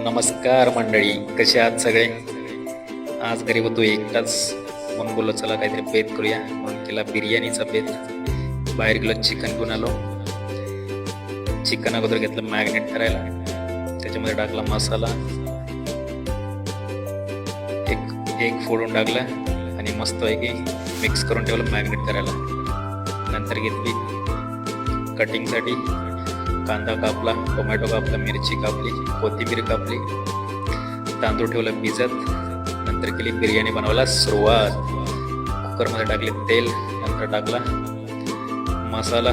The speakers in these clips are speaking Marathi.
नमस्कार मंडळी, कसे आहात सगळे. आज घरी होतो एकटाच म्हणून बोललो चला काहीतरी बेत करूया म्हणून केला बिर्याणीचा बेत. बाहेर गेलो, चिकन घेऊन आलो. चिकन अगोदर घेतलं मॅरिनेट करायला, त्याच्यामध्ये टाकला मसाला, एक फोडून टाकला आणि मस्त आहे की मिक्स करून ठेवलं मॅरिनेट करायला. नंतर घेतली कटिंगसाठी कांदा कापला, टोमॅटो कापला, मिरची कापली, कोथिंबीर कापली, तांदूळ ठेवला भिजत. नंतर केली बिर्याणी बनवायला सुरुवात. कुकरमध्ये टाकले तेल, नंतर टाकला मसाला.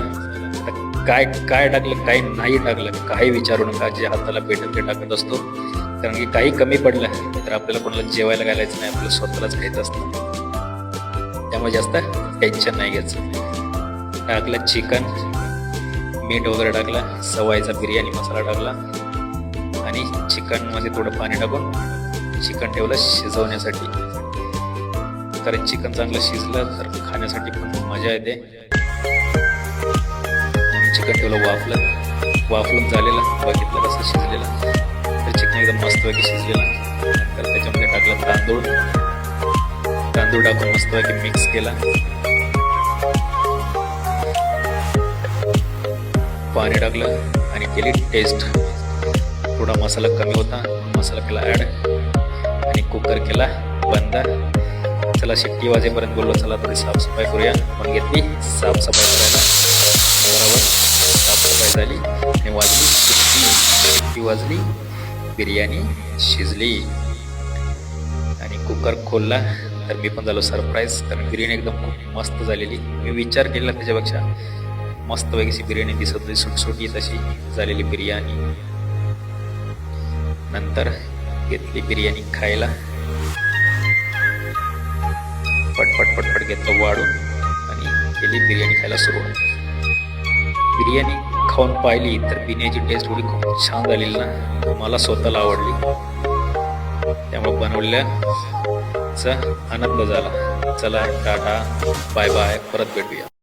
काय काय टाकलं काय नाही टाकलं काही विचारू नका, जे हाताला भेटत ते टाकत असतो. कारण की काही कमी पडलं तर आपल्याला कोणाला जेवायला घालायचं नाही, आपल्याला स्वतःलाच खायचं असतं. त्यामुळे जास्त टेन्शन नाही घ्यायचं. टाकलं चिकन, मीठ वगैरे टाकला, सवायचा बिर्याणी मसाला टाकला आणि चिकनमध्ये थोडं पाणी टाकून चिकन ठेवलं शिजवण्यासाठी. कारण चिकन चांगलं शिजलं तर खाण्यासाठी पण मजा येते. चिकन ठेवलं वाफलून झालेलं, बघितलं कसं शिजलेलं. तर चिकन एकदम मस्तपैकी शिजलेलं. नंतर त्याच्यामध्ये टाकलं तांदूळ टाकून मस्तपैकी मिक्स केला. पाणी टाकलं आणि केली टेस्ट. थोडा मसाला कमी होता, मसाला केला ॲड आणि कुकर केला बंद. चला शिट्टी वाजेपर्यंत बोललो चला थोडी साफसफाई करूया म्हणून घेतली साफसफाई करायला. बरोबर साफसफाई झाली आणि वाजली शिट्टी वाजली, बिर्याणी शिजली आणि कुकर खोलला. तर मी पण झालो सरप्राईज, कारण बिर्याणी एकदम खूप मस्त झालेली. मी विचार केला त्याच्यापेक्षा मस्त वगैरे बिर्याणी दिसत होती, सुटसुटीत अशी झालेली बिर्याणी. नंतर घेतली बिर्याणी खायला, पटपट घेतलं वाढून आणि केली बिर्याणी खायला सुरुवात. बिर्याणी खाऊन पाहिली तर बिर्याणीची टेस्ट एवढी खूप छान झालेली ना, मला स्वतःला आवडली. त्यामुळे बनवल्याचा आनंद झाला. चला टाटा बाय बाय, परत भेटूया.